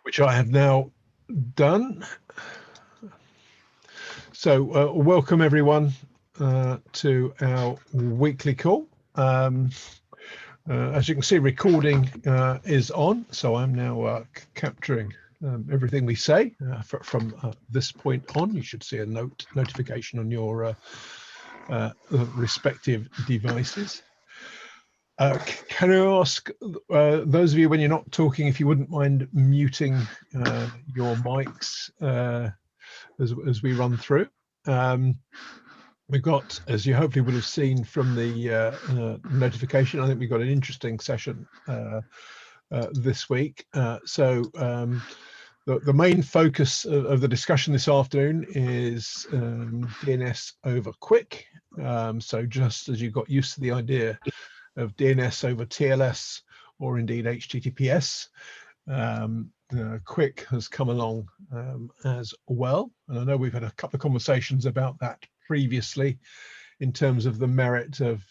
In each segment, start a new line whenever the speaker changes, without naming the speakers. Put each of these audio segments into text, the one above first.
which I have now done. So welcome everyone to our weekly call. As you can see, recording is on, so I'm now capturing everything we say from this point on. You should see a notification on your respective devices. Can I ask those of you, when you're not talking, if you wouldn't mind muting your mics as we run through. We've got, as you hopefully would have seen from the notification, I think we've got an interesting session this week. The main focus of the discussion this afternoon is DNS over QUIC. So just as you got used to the idea of DNS over TLS or indeed HTTPS, QUIC has come along as well. And I know we've had a couple of conversations about that previously in terms of the merit of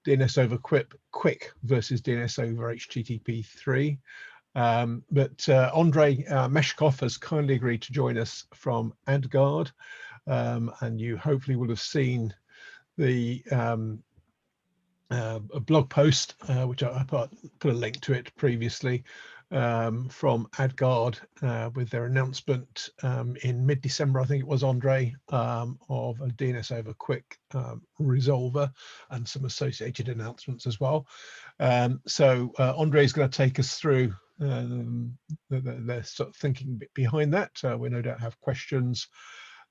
DNS over QUIC versus DNS over HTTP3. But Andrey Meshkov has kindly agreed to join us from AdGuard, and you hopefully will have seen the a blog post, which I put a link to it previously, from AdGuard with their announcement in mid-December, I think it was, Andrey, of a DNS over QUIC resolver and some associated announcements as well. So Andrey is going to take us through the sort of thinking behind that. We no doubt have questions,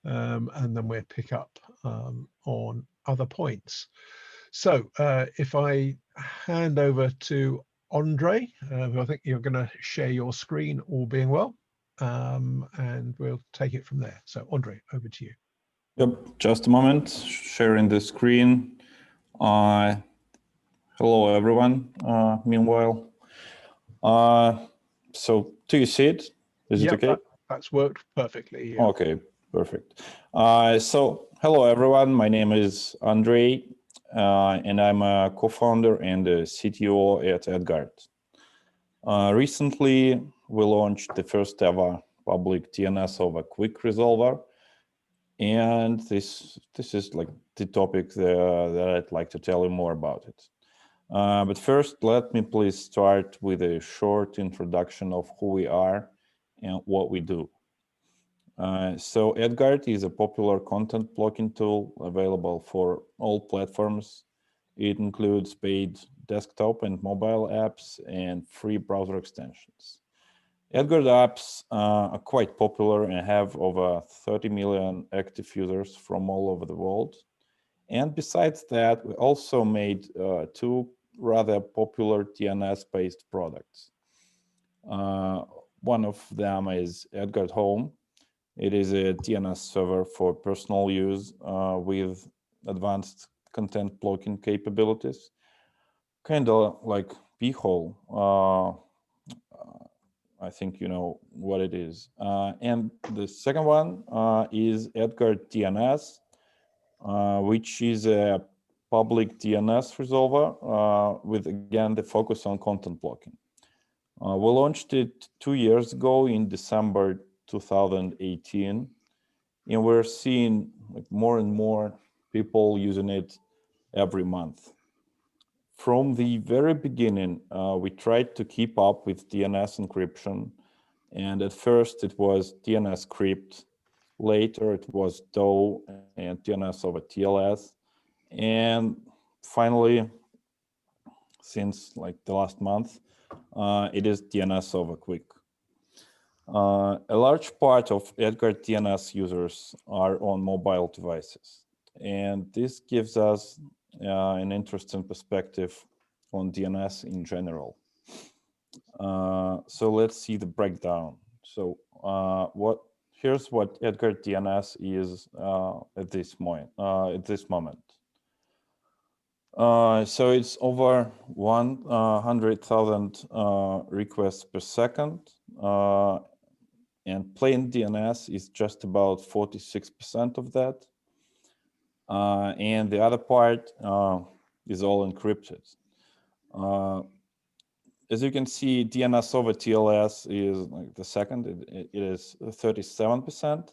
and then we'll pick up on other points. So if I hand over to Andrey, who I think you're going to share your screen, all being well, and we'll take it from there. So Andrey, over to you.
Yep, just a moment, sharing the screen. Hello, everyone, meanwhile. So do you see it? Is it okay?
That's worked perfectly.
Yeah. Okay, perfect. So hello, everyone. My name is Andrey. And I'm a co-founder and a CTO at AdGuard. Recently, we launched the first ever public DNS-over-QUIC resolver, and this is like the topic that I'd like to tell you more about it. But first, let me please start with a short introduction of who we are and what we do. So AdGuard is a popular content blocking tool available for all platforms. It includes paid desktop and mobile apps and free browser extensions. AdGuard apps are quite popular and have over 30 million active users from all over the world. And besides that, we also made two rather popular DNS-based products. One of them is AdGuard Home. It is a DNS server for personal use with advanced content blocking capabilities, kind of like P-hole. I think you know what it is. And the second one is AdGuard DNS, which is a public DNS resolver with, again, the focus on content blocking. We launched it 2 years ago in December 2018, and we're seeing like more and more people using it every month. From the very beginning, we tried to keep up with DNS encryption, and at first it was DNS crypt, later it was DOE and DNS over TLS, and finally, since like the last month, it is DNS over QUIC. A large part of AdGuard DNS users are on mobile devices, and this gives us an interesting perspective on DNS in general. So let's see the breakdown. So here's what AdGuard DNS is at this moment. So it's over 100,000 requests per second. And plain DNS is just about 46% of that. And the other part is all encrypted. as you can see, DNS over TLS is like the second. It is 37%,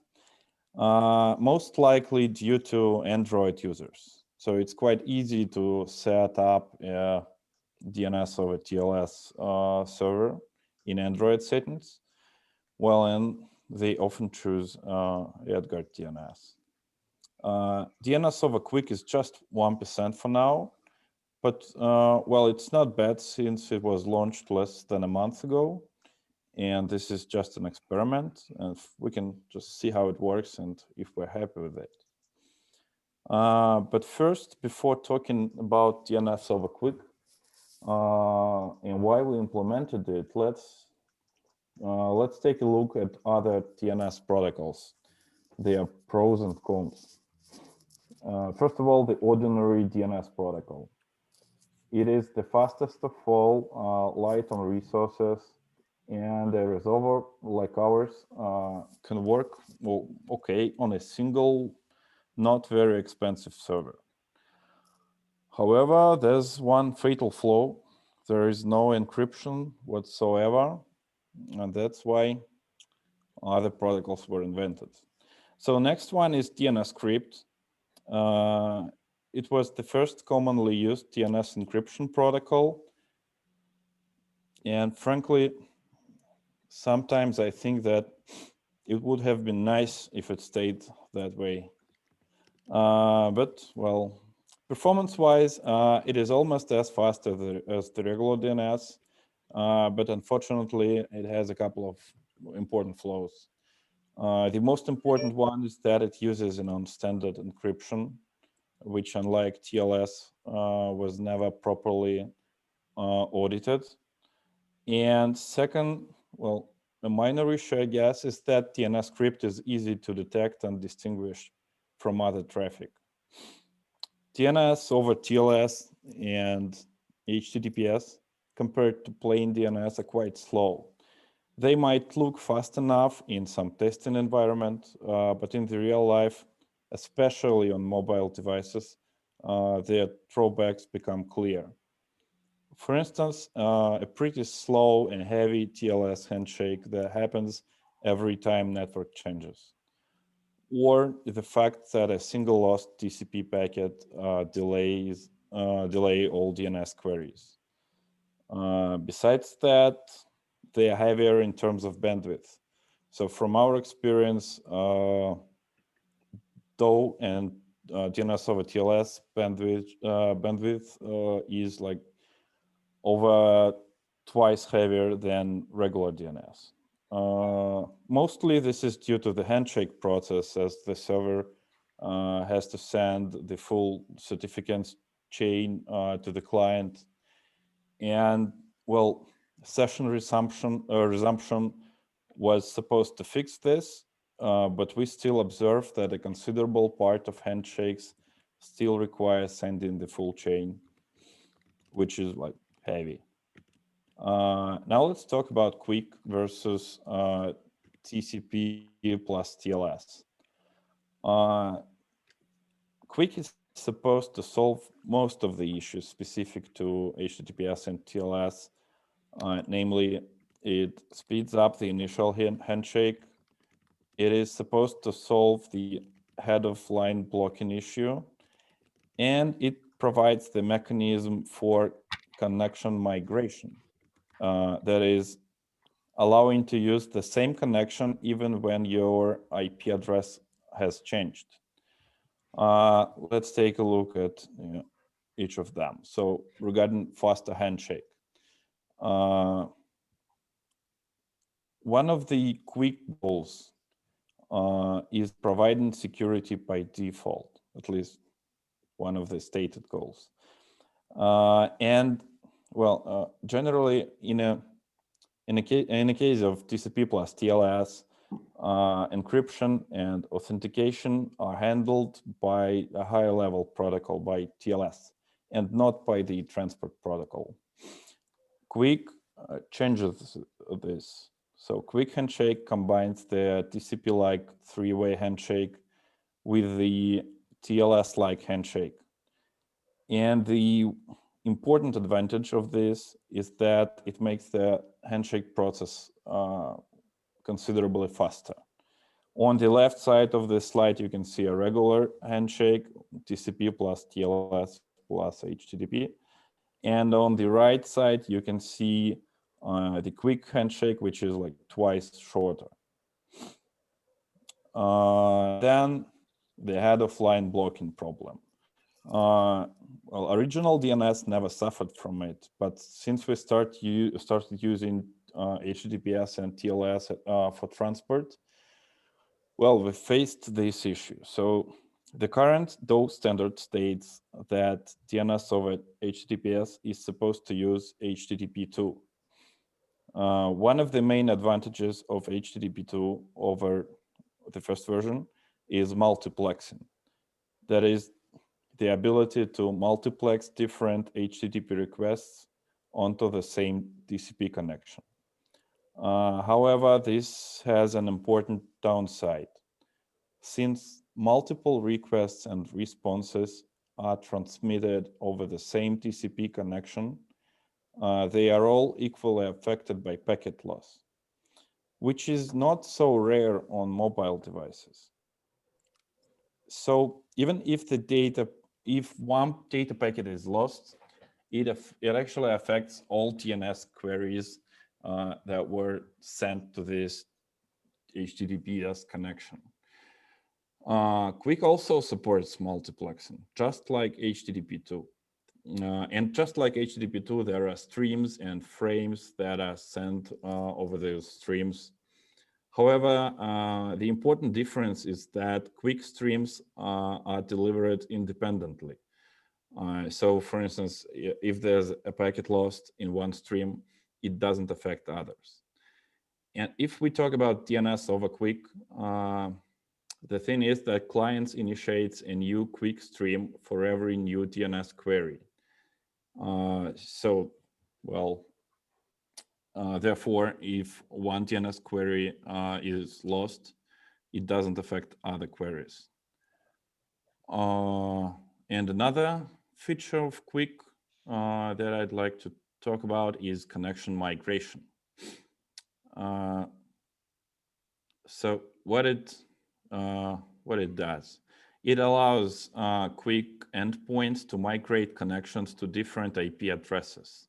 most likely due to Android users. So it's quite easy to set up a DNS over TLS server in Android settings. Well, and they often choose AdGuard DNS. DNS-over-QUIC is just 1% for now, but well, it's not bad since it was launched less than a month ago. And this is just an experiment, and we can just see how it works and if we're happy with it. But first, before talking about DNS-over-QUIC and why we implemented it, let's take a look at other DNS protocols, their pros and cons. First of all, the ordinary DNS protocol. It is the fastest of all, light on resources, and a resolver like ours can work well, okay on a single, not very expensive server. However, there's one fatal flaw. There is no encryption whatsoever, and that's why other protocols were invented. So next one is DNSCrypt. It was the first commonly used DNS encryption protocol. And frankly, sometimes I think that it would have been nice if it stayed that way. But well, performance-wise, it is almost as fast as the regular DNS, but unfortunately, it has a couple of important flaws. The most important one is that it uses a non-standard encryption, which, unlike TLS, was never properly audited. And second, well, a minor issue, I guess, is that DNSCrypt is easy to detect and distinguish from other traffic. DNS over TLS and HTTPS compared to plain DNS are quite slow. They might look fast enough in some testing environment, but in the real life, especially on mobile devices, their drawbacks become clear. For instance, a pretty slow and heavy TLS handshake that happens every time network changes. Or the fact that a single lost TCP packet delay all DNS queries. Besides that, they are heavier in terms of bandwidth. So from our experience, DOE and DNS over TLS bandwidth is like over twice heavier than regular DNS. Mostly this is due to the handshake process, as the server has to send the full certificates chain to the client. And well, session resumption was supposed to fix this, but we still observe that a considerable part of handshakes still requires sending the full chain, which is like heavy. Now let's talk about QUIC versus TCP plus TLS. QUIC is supposed to solve most of the issues specific to HTTPS and TLS. Namely, it speeds up the initial handshake. It is supposed to solve the head of line blocking issue, and it provides the mechanism for connection migration. That is allowing to use the same connection even when your IP address has changed. Let's take a look at each of them. So regarding faster handshake, one of the QUIC goals is providing security by default, at least one of the stated goals. And well, generally in a case of TCP plus TLS, encryption and authentication are handled by a higher level protocol, by TLS, and not by the transport protocol. QUIC changes this. So QUIC handshake combines the TCP-like three-way handshake with the TLS-like handshake. And the important advantage of this is that it makes the handshake process considerably faster. On the left side of the slide, you can see a regular handshake, TCP plus TLS plus HTTP. And on the right side, you can see the quick handshake, which is like twice shorter. Then they had offline blocking problem. Well, original DNS never suffered from it, but since we started using HTTPS and TLS for transport, well, we faced this issue. So the current DOE standard states that DNS over HTTPS is supposed to use HTTP2. One of the main advantages of HTTP2 over the first version is multiplexing. That is the ability to multiplex different HTTP requests onto the same TCP connection. However, this has an important downside. Since multiple requests and responses are transmitted over the same TCP connection, they are all equally affected by packet loss, which is not so rare on mobile devices. So even if one data packet is lost, it actually affects all DNS queries that were sent to this HTTPS connection. QUIC also supports multiplexing, just like HTTP2. And just like HTTP2, there are streams and frames that are sent over those streams. However, the important difference is that QUIC streams are delivered independently. So for instance, if there's a packet lost in one stream, it doesn't affect others. And if we talk about DNS-over-QUIC, the thing is that clients initiates a new QUIC stream for every new DNS query. Therefore, if one DNS query is lost, it doesn't affect other queries. And another feature of QUIC that I'd like to talk about is connection migration. So what it does, it allows QUIC endpoints to migrate connections to different IP addresses.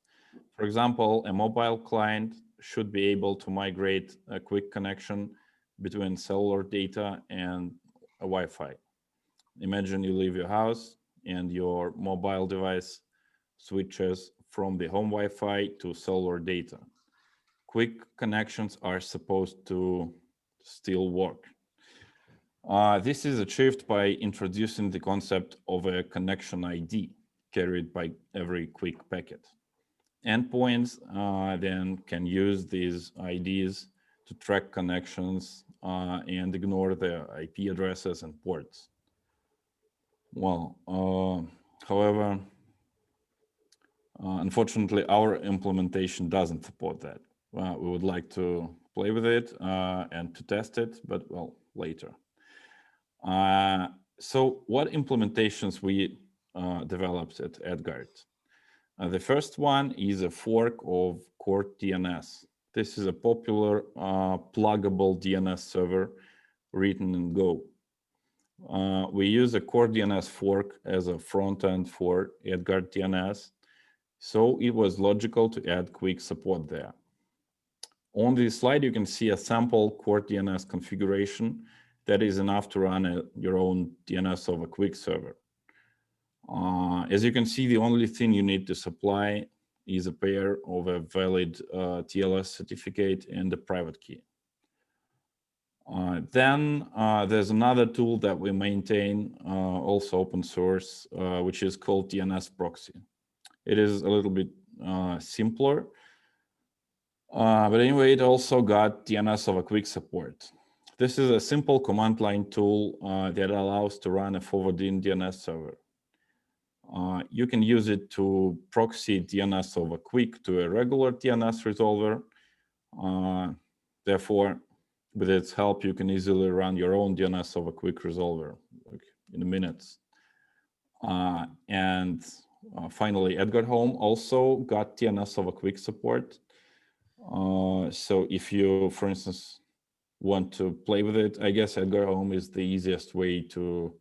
For example, a mobile client should be able to migrate a QUIC connection between cellular data and a Wi-Fi. Imagine you leave your house and your mobile device switches from the home Wi-Fi to cellular data. QUIC connections are supposed to still work. This is achieved by introducing the concept of a connection ID carried by every QUIC packet. Endpoints then can use these IDs to track connections and ignore the IP addresses and ports. Well, however, unfortunately, our implementation doesn't support that. We would like to play with it and to test it, but well, later. So what implementations we developed at AdGuard? The first one is a fork of Core DNS. This is a popular pluggable DNS server written in Go. We use a Core DNS fork as a front end for AdGuard DNS, so it was logical to add QUIC support there. On this slide, you can see a sample Core DNS configuration that is enough to run your own DNS-over-QUIC server. As you can see, the only thing you need to supply is a pair of a valid TLS certificate and a private key. Then there's another tool that we maintain, also open source, which is called DNS proxy. It is a little bit simpler, but anyway, it also got DNS-over-QUIC support. This is a simple command line tool that allows to run a forwarding DNS server. You can use it to proxy DNS-over-QUIC to a regular DNS resolver. Therefore, with its help, you can easily run your own DNS-over-QUIC resolver like in minutes. And finally, AdGuard Home also got DNS-over-QUIC support. So if you, for instance, want to play with it, I guess AdGuard Home is the easiest way to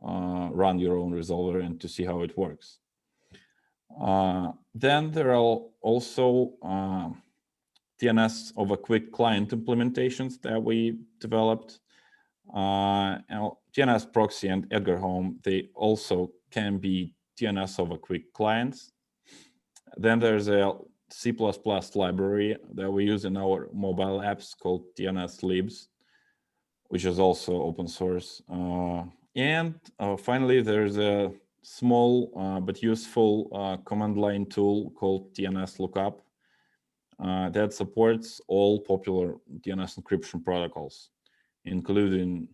run your own resolver and to see how it works. Then there are also DNS-over-QUIC client implementations that we developed. DNS proxy and AdGuard Home, they also can be DNS-over-QUIC clients. Then there's a C++ library that we use in our mobile apps called DNS-libs, which is also open source. And finally, there's a small but useful command line tool called DNS lookup that supports all popular DNS encryption protocols, including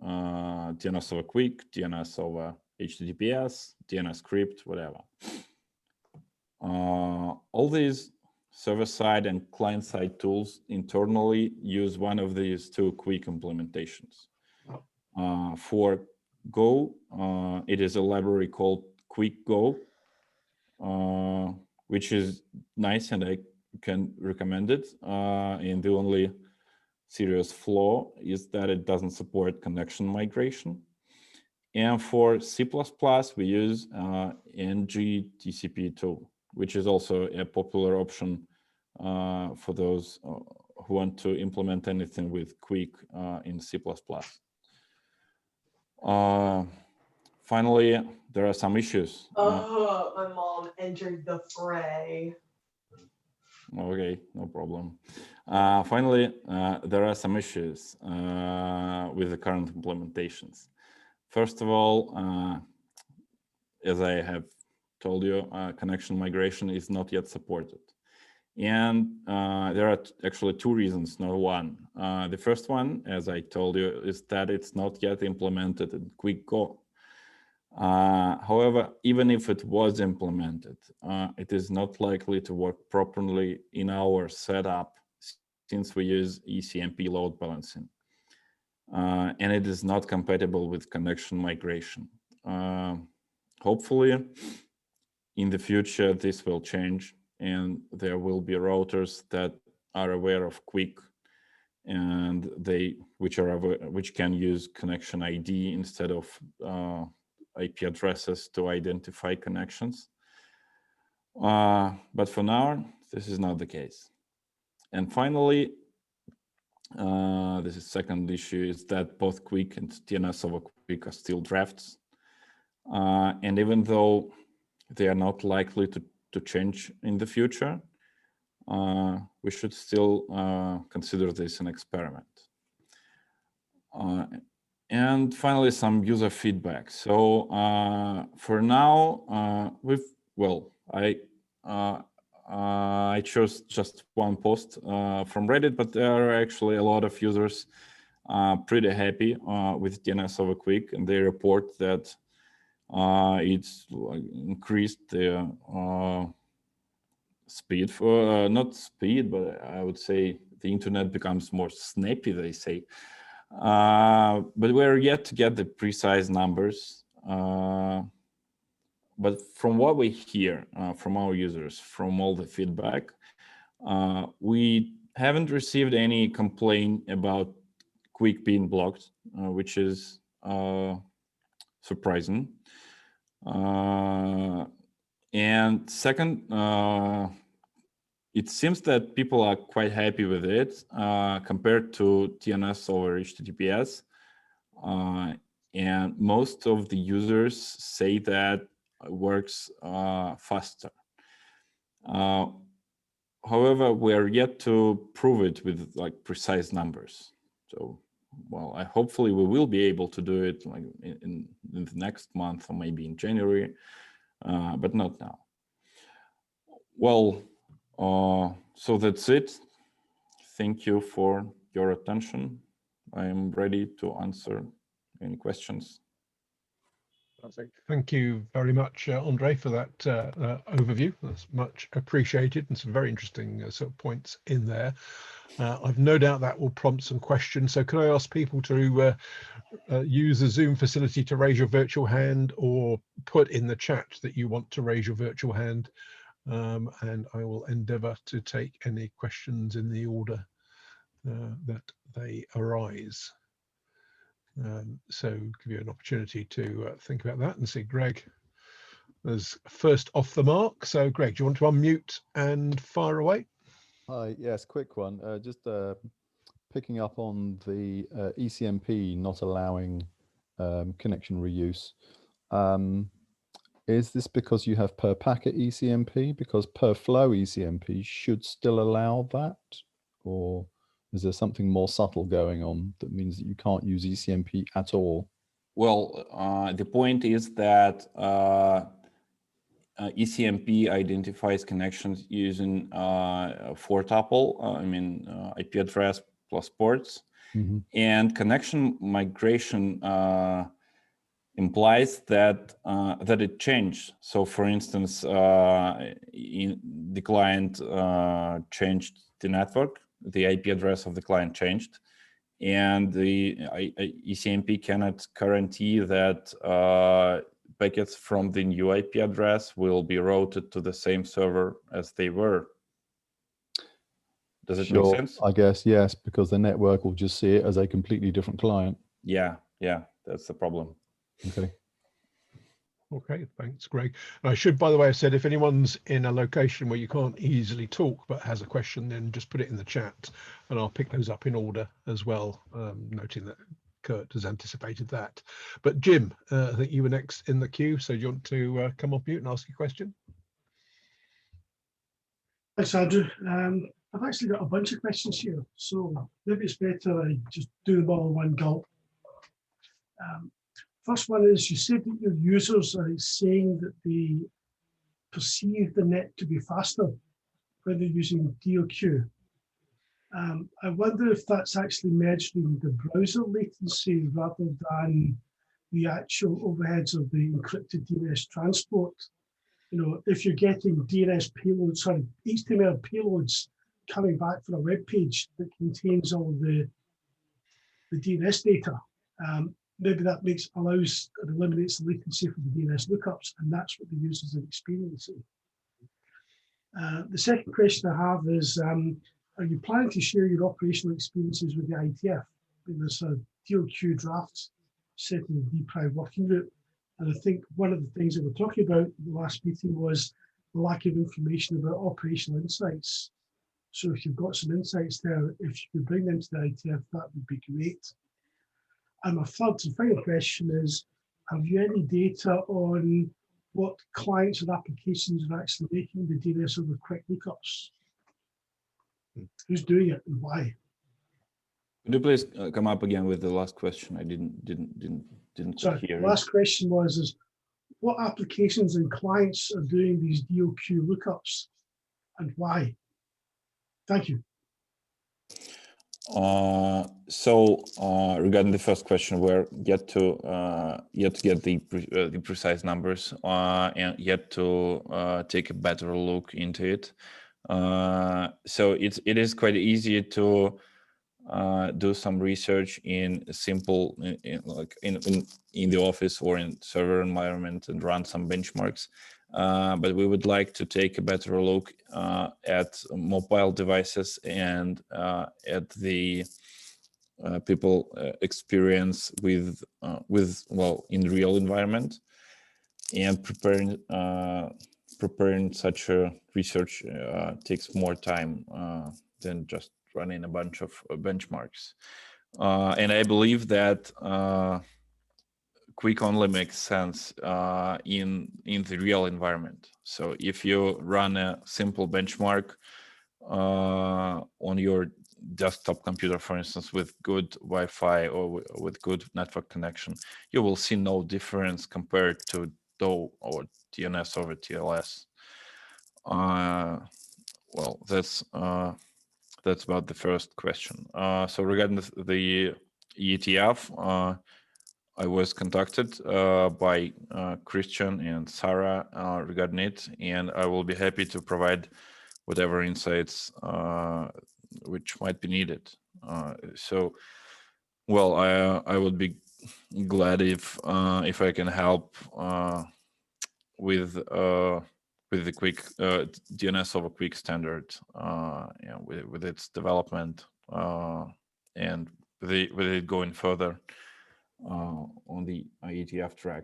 DNS-over-QUIC, DNS over HTTPS, DNS-crypt, whatever. All these server-side and client-side tools internally use one of these two QUIC implementations. For Go, it is a library called QUIC Go, which is nice and I can recommend it. And the only serious flaw is that it doesn't support connection migration. And for C++, we use ngTCP2, which is also a popular option for those who want to implement anything with QUIC in C++. Finally, there are some issues.
My mom entered the fray.
Okay, no problem. Finally, there are some issues with the current implementations. First of all, as I have told you, connection migration is not yet supported. And there are actually two reasons, not one. The first one, as I told you, is that it's not yet implemented in QUIC Go. However, even if it was implemented, it is not likely to work properly in our setup since we use ECMP load balancing. And it is not compatible with connection migration. Hopefully, in the future, this will change and there will be routers that are aware of QUIC and which can use connection ID instead of IP addresses to identify connections. But for now, this is not the case. And finally, this is second issue is that both QUIC and DNS-over-QUIC are still drafts. And even though they are not likely to change in the future, we should still consider this an experiment. And finally, some user feedback. So for now, I chose just one post from Reddit, but there are actually a lot of users pretty happy with DNS-over-QUIC, and they report that it's increased the speed for not speed, but I would say the internet becomes more snappy, they say. But we're yet to get the precise numbers. But from what we hear from our users, from all the feedback, we haven't received any complaint about QUIC being blocked, which is surprising. And second, it seems that people are quite happy with it compared to DNS over HTTPS. And most of the users say that it works faster. However, we are yet to prove it with like precise numbers. So, well, hopefully we will be able to do it like in the next month or maybe in January, but not now. Well, so that's it. Thank you for your attention. I am ready to answer any questions.
Thank you very much, Andrey, for that overview. That's much appreciated, and some very interesting sort of points in there. I've no doubt that will prompt some questions. So can I ask people to use the Zoom facility to raise your virtual hand, or put in the chat that you want to raise your virtual hand, and I will endeavour to take any questions in the order that they arise. So give you an opportunity to think about that, and see Greg as first off the mark. So Greg, do you want to unmute and fire away?
Hi, yes, quick one. Just picking up on the ECMP not allowing connection reuse. Is this because you have per packet ECMP? Because per flow ECMP should still allow that? Or is there something more subtle going on that means that you can't use ECMP at all?
Well, the point is that ECMP identifies connections using 4-tuple, IP address plus ports, and connection migration implies that it changed. So, for instance, the client changed the network, the IP address of the client changed, and the ECMP cannot guarantee that packets from the new IP address will be routed to the same server as they were. Does it make sense?
I guess, yes, because the network will just see it as a completely different client.
Yeah, that's the problem.
Okay.
Okay, thanks, Greg. And I should, by the way, have said, if anyone's in a location where you can't easily talk but has a question, then just put it in the chat and I'll pick those up in order as well, noting that Kurt has anticipated that. But Jim, I think you were next in the queue, so do you want to come off mute and ask your question?
Thanks, Andrew. I've actually got a bunch of questions here, so maybe it's better I just do them all in one gulp. First one is, you said that your users are saying that they perceive the net to be faster when they're using DOQ. I wonder if that's actually measuring the browser latency rather than the actual overheads of the encrypted DNS transport. You know, if you're getting DNS payloads, sorry, HTML payloads coming back from a web page that contains all the DNS data, maybe that allows and eliminates the latency for the DNS lookups, and that's what the users are experiencing. The second question I have is, are you planning to share your operational experiences with the ITF? There's a DOQ draft set in the DPRI working group, and I think one of the things that we're talking about in the last meeting was the lack of information about operational insights. So if you've got some insights there, if you could bring them to the ITF, that would be great. And my third and final question is, have you any data on what clients and applications are actually making the DNS-over-QUIC lookups? Who's doing it and why?
Could you please come up again with the last question? I didn't
Sorry,
hear.
The last question was what applications and clients are doing these DOQ lookups and why? Thank you.
Regarding the first question, we're yet to get the precise numbers and yet to take a better look into it. So it is quite easy to do some research in simple in the office or in server environment and run some benchmarks. But we would like to take a better look at mobile devices and at the people experience with in real environment, and preparing such a research takes more time than just running a bunch of benchmarks. And I believe that QUIC only makes sense in the real environment. So if you run a simple benchmark on your desktop computer, for instance, with good Wi-Fi or with good network connection, you will see no difference compared to DOE or DNS over TLS. Well, that's about the first question. So regarding the ETF, I was contacted by Christian and Sarah regarding it, and I will be happy to provide whatever insights which might be needed. So, well, I would be glad if I can help with the quick DNS-over-QUIC standard, with its development and with it going further on the IETF track.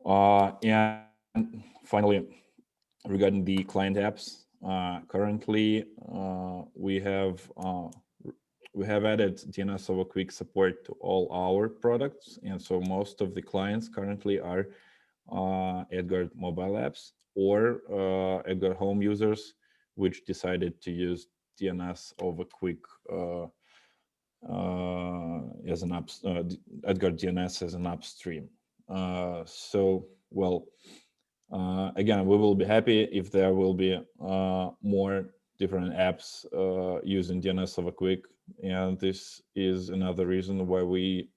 And finally, regarding the client apps, currently we have added DNS-over-QUIC support to all our products, and so most of the clients currently are AdGuard mobile apps or AdGuard home users, which decided to use DNS-over-QUIC as an AdGuard DNS as an upstream. So, well, again, we will be happy if there will be more different apps using DNS-over-QUIC, and this is another reason why we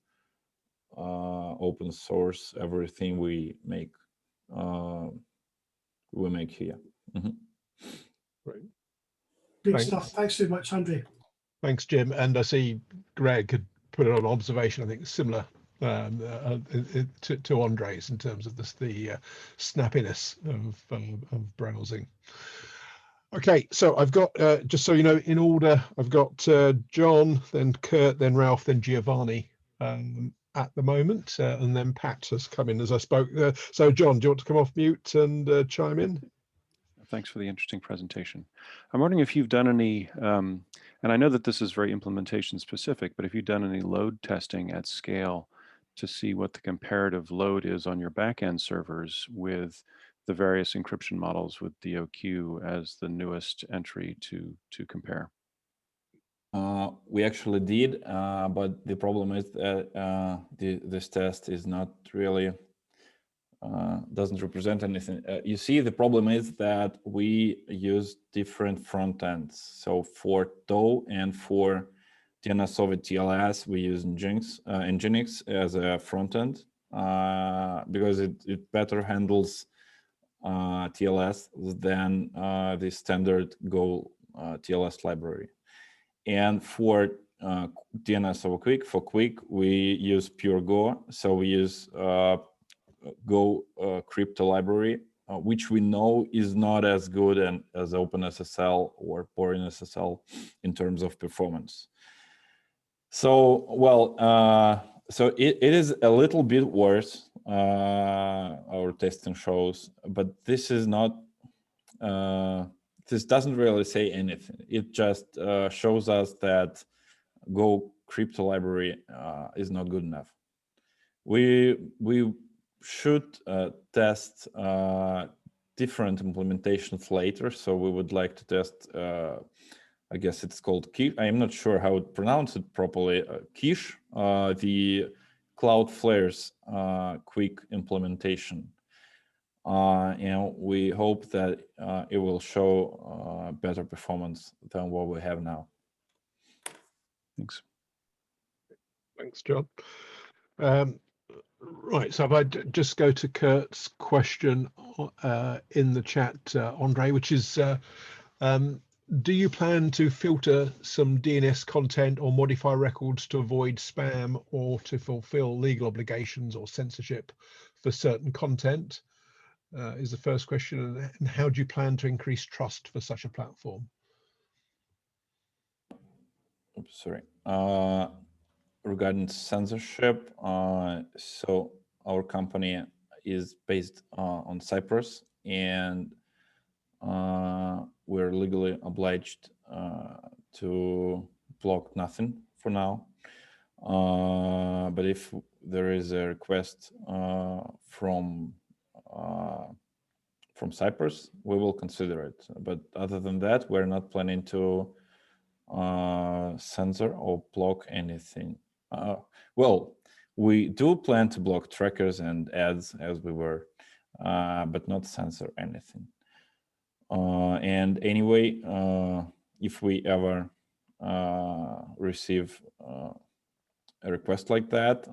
open source everything we make. Here. Mm-hmm.
Great.
Great stuff. Thanks so much, Andrey.
Thanks, Jim. And I see Greg had put it on observation, I think similar to Andrey's in terms of the snappiness of browsing. Okay, so I've got, just so you know, in order, I've got John, then Kurt, then Ralph, then Giovanni at the moment, and then Pat has come in as I spoke. So John, do you want to come off mute and chime in?
Thanks for the interesting presentation. I'm wondering if you've done any, and I know that this is very implementation specific, but if you've done any load testing at scale to see what the comparative load is on your backend servers with the various encryption models with DOQ as the newest entry to compare.
We actually did, but the problem is that this test is not really doesn't represent anything. You see, the problem is that we use different front ends. So for TOW and for DNS over TLS, we use Nginx as a front end because it better handles TLS than the standard Go TLS library. And for DNS-over-QUIC, for QUIC, we use pure Go. So we use Go crypto library, which we know is not as good as OpenSSL or BoringSSL in terms of performance. So, well, so it is a little bit worse, our testing shows, but this is not, this doesn't really say anything. It just shows us that Go crypto library is not good enough. We should test different implementations later. So we would like to test, I guess it's called Quiche. I am not sure how to pronounce it properly. Quiche, the Cloudflare's quick implementation. And we hope that it will show better performance than what we have now.
Thanks.
Thanks, John. Right, so if I just go to Kurt's question in the chat, Andrey, which is, do you plan to filter some DNS content or modify records to avoid spam or to fulfill legal obligations or censorship for certain content? Is the first question. And how do you plan to increase trust for such a platform?
Oops, sorry. Regarding censorship, so our company is based on Cyprus, and we're legally obliged to block nothing for now. But if there is a request from Cyprus, we will consider it. But other than that, we're not planning to censor or block anything. Well, we do plan to block trackers and ads as we were, but not censor anything. And anyway, if we ever receive a request like that,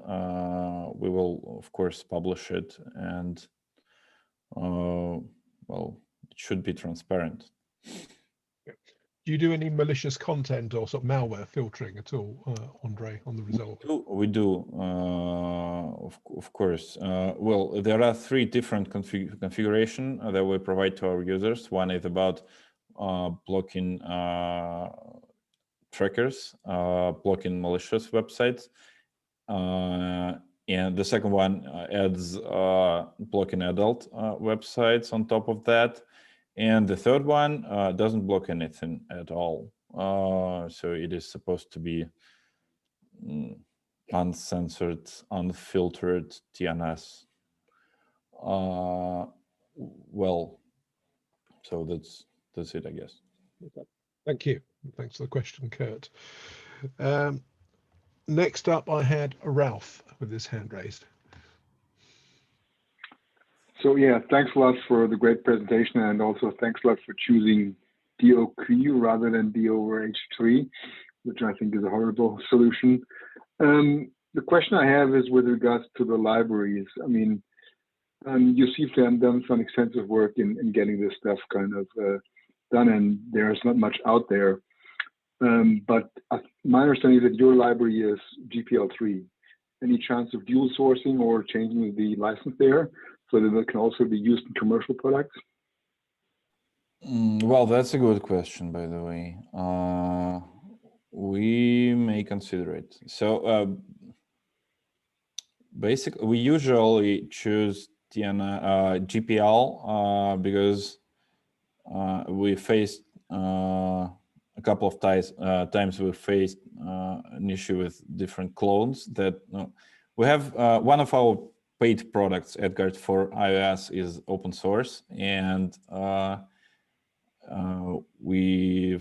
we will of course publish it, and well, it should be transparent.
Do you do any malicious content or sort of malware filtering at all, Andrey, on the result?
We do, of course. Well, there are 3 different configuration that we provide to our users. One is about blocking trackers, blocking malicious websites. And the second one adds blocking adult websites on top of that. And the third one doesn't block anything at all. So it is supposed to be uncensored, unfiltered DNS. Well, so that's it, I guess.
Okay. Thank you. Thanks for the question, Kurt. Next up, I had Ralph with his hand raised.
So yeah, thanks a lot for the great presentation, and also thanks a lot for choosing DOQ rather than D/H3, which I think is a horrible solution. The question I have is with regards to the libraries. I mean, you seem to have done some extensive work in getting this stuff kind of done, and there's not much out there. But my understanding is that your library is GPL3. Any chance of dual sourcing or changing the license there so that it can also be used in commercial products?
Well, that's a good question, by the way. We may consider it. So basically, we usually choose GPL because we faced a couple of times we faced an issue with different clones that we have. One of our paid products, AdGuard for iOS, is open source, and we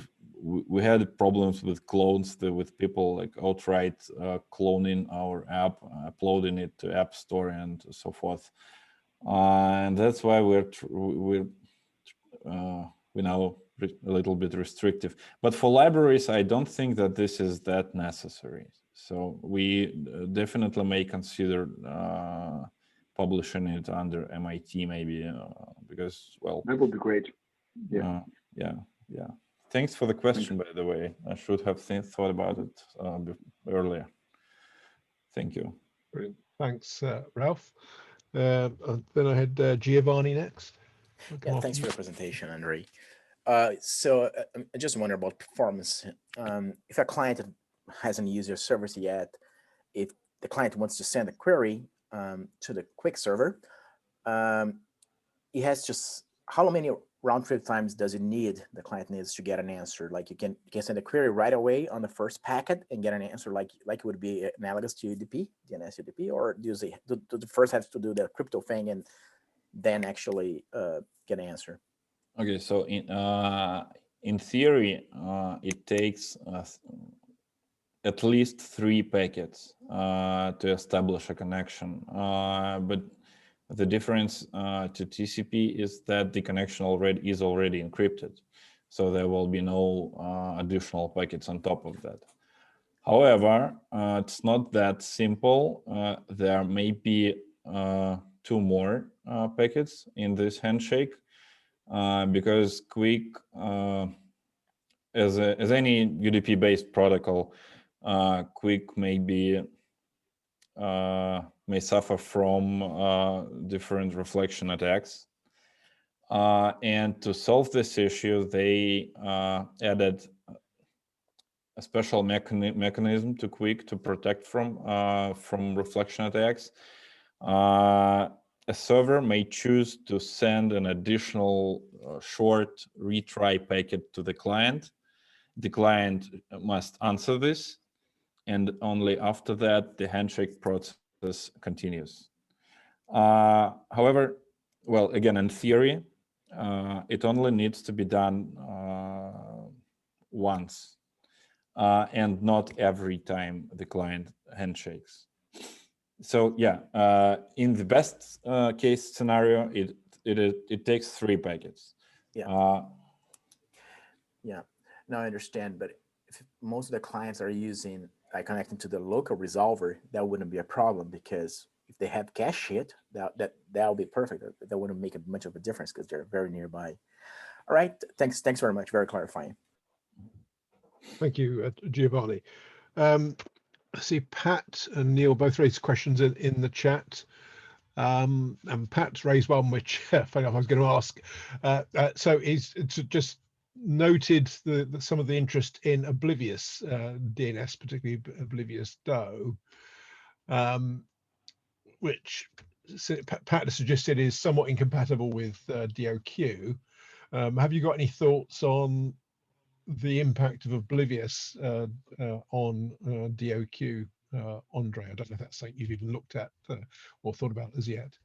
had problems with clones, with people like outright cloning our app, uploading it to App Store and so forth. And that's why we're now a little bit restrictive. But for libraries, I don't think that this is that necessary. So we definitely may consider publishing it under MIT maybe, because, well,
that would be great. Yeah.
Yeah. Thanks for the question, by the way. I should have thought about it earlier. Thank you.
Brilliant. Thanks, Ralph. Then I had Giovanni next.
Yeah, thanks for the presentation, Andrey. So I just wonder about performance. If a client hasn't used your service yet, if the client wants to send a query to the QUIC server, it has just, how many round trip times does it need, the client needs to get an answer? Like you can send a query right away on the first packet and get an answer like it would be analogous to UDP, DNS UDP, or do the first have to do the crypto thing and then actually get an answer?
Okay, so in theory, it takes at least 3 packets to establish a connection. But the difference to TCP is that the connection is already encrypted, so there will be no additional packets on top of that. However, it's not that simple. There may be 2 more packets in this handshake. Because QUIC, as any UDP-based protocol, QUIC may suffer from different reflection attacks. And to solve this issue, they added a special mechanism to QUIC to protect from reflection attacks. A server may choose to send an additional short retry packet to the client. The client must answer this, and only after that the handshake process continues. However, well, again, in theory, it only needs to be done once, and not every time the client handshakes. So yeah, in the best case scenario, it takes 3 packets.
Yeah. Yeah. No, I understand. But if most of the clients are using connecting to the local resolver, that wouldn't be a problem, because if they have cache hit, that'll be perfect. That wouldn't make much of a difference because they're very nearby. All right, thanks very much. Very clarifying.
Thank you, Giovanni. I see Pat and Neil both raised questions in the chat. And Pat's raised one which funny enough, I was going to ask. So he's just noted some of the interest in oblivious DNS, particularly oblivious DO, which Pat has suggested is somewhat incompatible with DOQ. Have you got any thoughts on the impact of oblivious on DOQ, Andrey? I don't know if that's something you've even looked at or thought about as yet.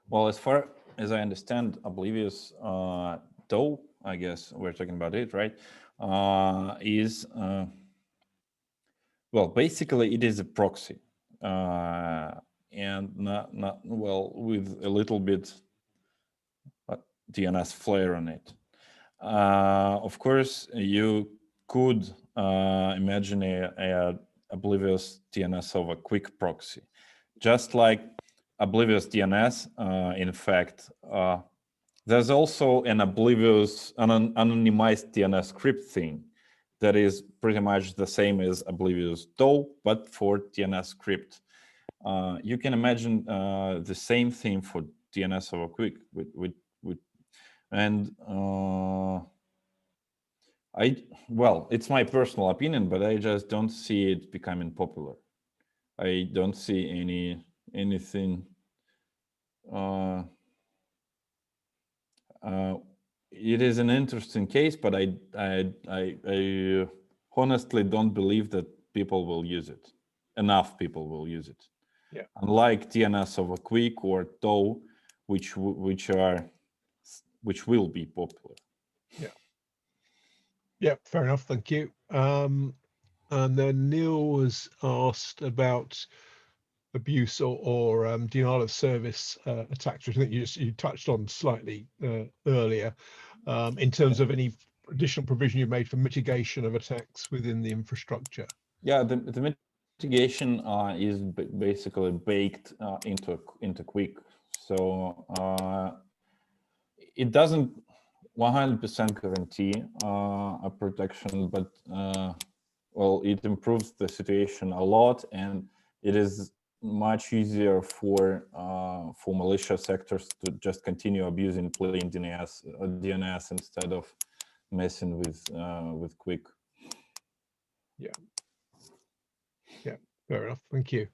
Well, as far as I understand, oblivious DO, I guess we're talking about it, right? Is well, basically it is a proxy, and not well, with a little bit DNS flair on it. Of course, you could imagine a oblivious DNS-over-QUIC proxy, just like oblivious DNS. In fact, there's also an oblivious, anonymized DNS script thing that is pretty much the same as oblivious DO, but for DNS script. You can imagine the same thing for DNS-over-QUIC and well, it's my personal opinion, but I just don't see it becoming popular. I don't see anything. It is an interesting case, but I honestly don't believe that people will use it. Enough people will use it.
Yeah. Unlike
DNS-over-QUIC or DO, which will be popular.
Yeah. Yeah, fair enough. Thank you. And then Neil was asked about abuse or denial of service attacks, which I think you touched on slightly earlier, in terms of any additional provision you've made for mitigation of attacks within the infrastructure.
Yeah, the mitigation is basically baked into QUIC, so it doesn't 100% guarantee a protection, but well, it improves the situation a lot, and it is much easier for malicious actors to just continue abusing plain DNS instead of messing with QUIC.
Yeah. Yeah, fair enough. Thank you.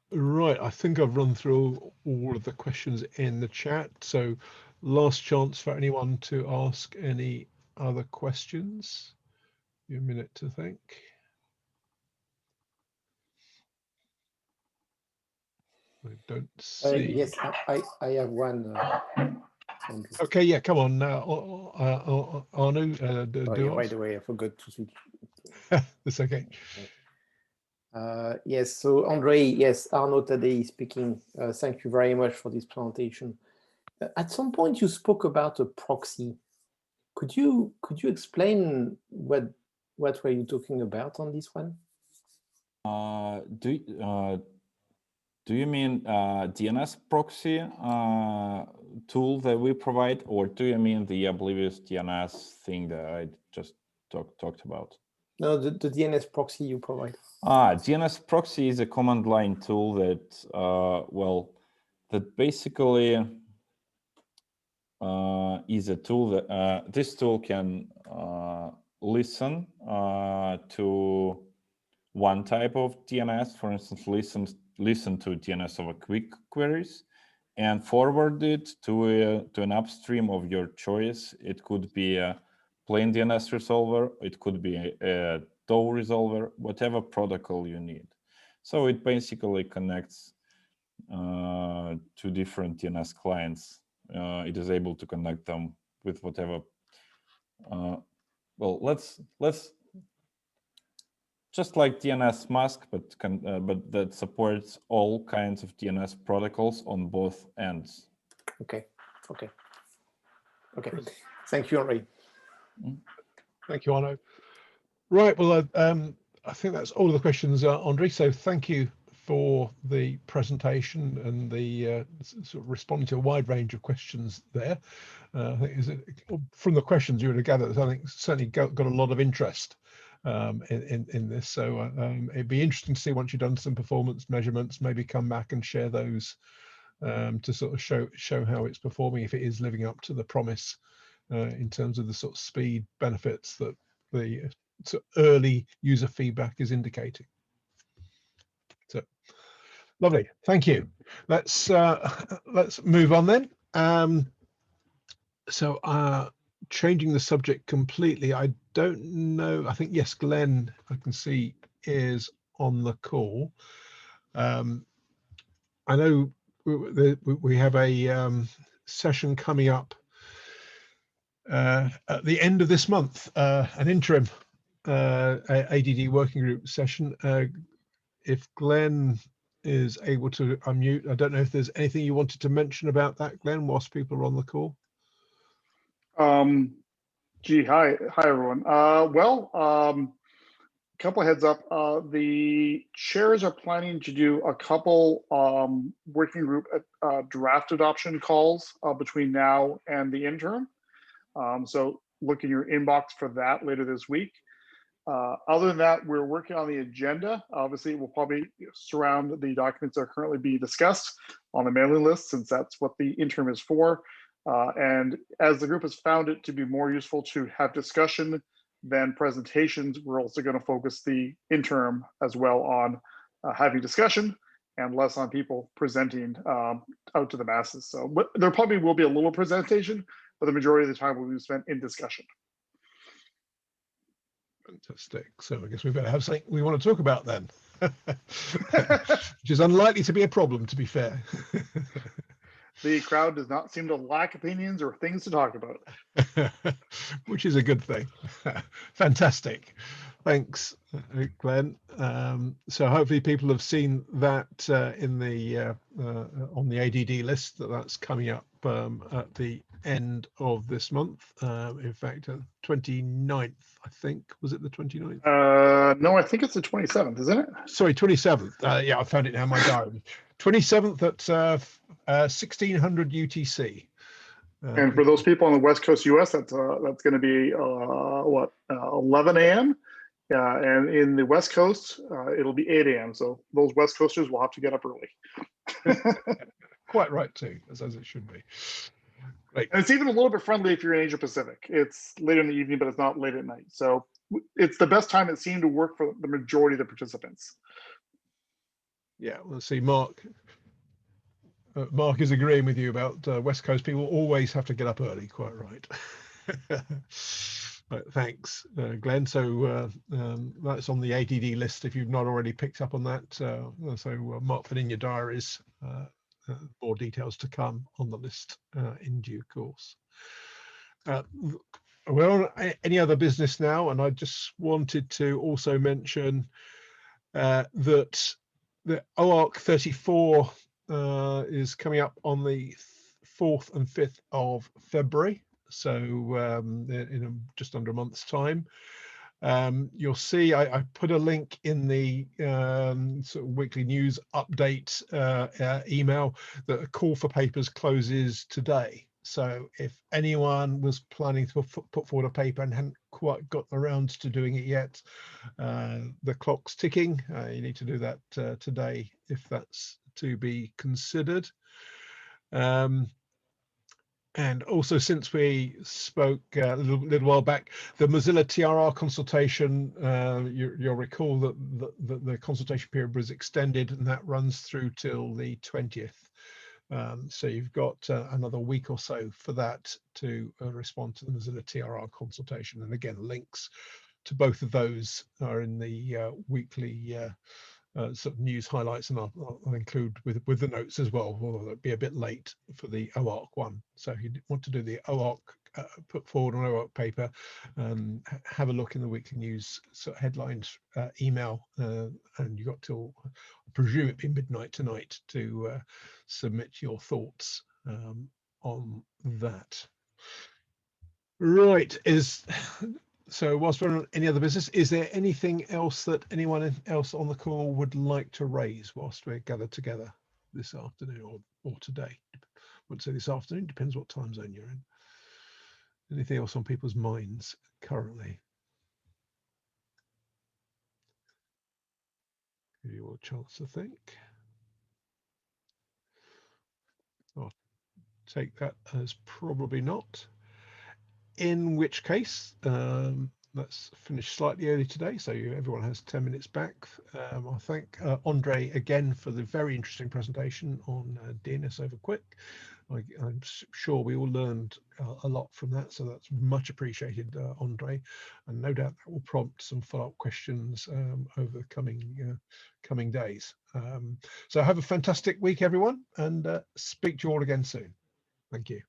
Right, I think I've run through all of the questions in the chat. So last chance for anyone to ask any other questions. Give me a minute to think. I don't see.
Yes, I have one.
Okay, yeah, come on now, Arno.
By the way, I forgot to switch.
That's okay.
Yes, so Andrey, yes, Arno today speaking. Thank you very much for this presentation. At some point, you spoke about a proxy. Could you explain what were you talking about on this one?
Do you mean DNS proxy tool that we provide, or do you mean the oblivious DNS thing that I just talked about?
No, the DNS proxy you provide.
DNS proxy is a command line tool that, well, that basically is a tool that this tool can listen to one type of DNS, for instance, listen to DNS-over-QUIC queries and forward it to an upstream of your choice. It could be a plain DNS resolver, it could be a DO resolver, whatever protocol you need. So it basically connects to different DNS clients. It is able to connect them with whatever. Well, let's just like DNS mask, but that supports all kinds of DNS protocols on both ends.
Okay. Thank you, Henry.
Thank you, Arno. Right, well, I think that's all of the questions, Andrey. So thank you for the presentation and the sort of responding to a wide range of questions there. I think from the questions you would have gathered, I think certainly got a lot of interest in this. So it'd be interesting to see once you've done some performance measurements, maybe come back and share those to sort of show how it's performing, if it is living up to the promise in terms of the sort of speed benefits that the early user feedback is indicating. So lovely, thank you. Let's move on then. So changing the subject completely, I don't know, I think yes, Glenn, I can see, is on the call. I know we have a session coming up at the end of this month, an interim ADD working group session. If Glenn is able to unmute, I don't know if there's anything you wanted to mention about that, Glenn, whilst people are on the call.
Gee, hi everyone. Couple heads up. The chairs are planning to do a couple working group draft adoption calls between now and the interim. So look in your inbox for that later this week. Other than that, we're working on the agenda. Obviously, we'll probably surround the documents that are currently being discussed on the mailing list, since that's what the interim is for. And as the group has found it to be more useful to have discussion than presentations, we're also going to focus the interim as well on having discussion and less on people presenting out to the masses. So there probably will be a little presentation, but the majority of the time will be spent in discussion.
Fantastic. So I guess we better have something we want to talk about then, which is unlikely to be a problem, to be fair.
The crowd does not seem to lack opinions or things to talk about.
Which is a good thing. Fantastic. Thanks, Glenn. So hopefully people have seen that in the on the ADD list, that's coming up at the end of this month. In fact, 29th, I think. Was it the 29th?
No, I think it's the 27th, isn't it?
Sorry, 27th. Yeah, I found it now in my diary. 27th at 1600 UTC.
And for those people on the West Coast US, that's going to be 11 a.m. And in the West Coast, it'll be 8 a.m. So those West Coasters will have to get up early.
Quite right too, as it should be. Great.
And it's even a little bit friendly if you're in Asia Pacific. It's later in the evening, but it's not late at night. So it's the best time it seemed to work for the majority of the participants.
Yeah, let's see, Mark. Mark is agreeing with you about West Coast people always have to get up early. Quite right. Right, thanks, Glenn. So that's on the ADD list if you've not already picked up on that. So mark that in your diaries. More details to come on the list in due course. We're on any other business now, and I just wanted to also mention that the OARC 34 is coming up on the 4th and 5th of February, so in just under a month's time. You'll see I put a link in the sort of weekly news update email that a call for papers closes today. So if anyone was planning to put forward a paper and hadn't quite got around to doing it yet, the clock's ticking. You need to do that today if that's to be considered. And also, since we spoke a little while back, the Mozilla TRR consultation, you'll recall that the consultation period was extended, and that runs through till the 20th. So you've got another week or so for that to respond to the Mozilla TRR consultation. And again, links to both of those are in the weekly sort of news highlights, and I'll include with the notes as well, although it'll be a bit late for the OARC one. So if you want to do the OARC, put forward an OARC paper, have a look in the weekly news sort of headlines email, and you got till, I presume it'd be midnight tonight to submit your thoughts on that. Right, So whilst we're on any other business, is there anything else that anyone else on the call would like to raise whilst we're gathered together this afternoon or today? I wouldn't say this afternoon, depends what time zone you're in. Anything else on people's minds currently? Give you all a chance to think. I'll take that as probably not. In which case, let's finish slightly early today, so everyone has 10 minutes back. I thank Andrey again for the very interesting presentation on DNS over QUIC. I'm sure we all learned a lot from that, so that's much appreciated, Andrey, and no doubt that will prompt some follow-up questions over the coming days. So have a fantastic week, everyone, and speak to you all again soon. Thank you.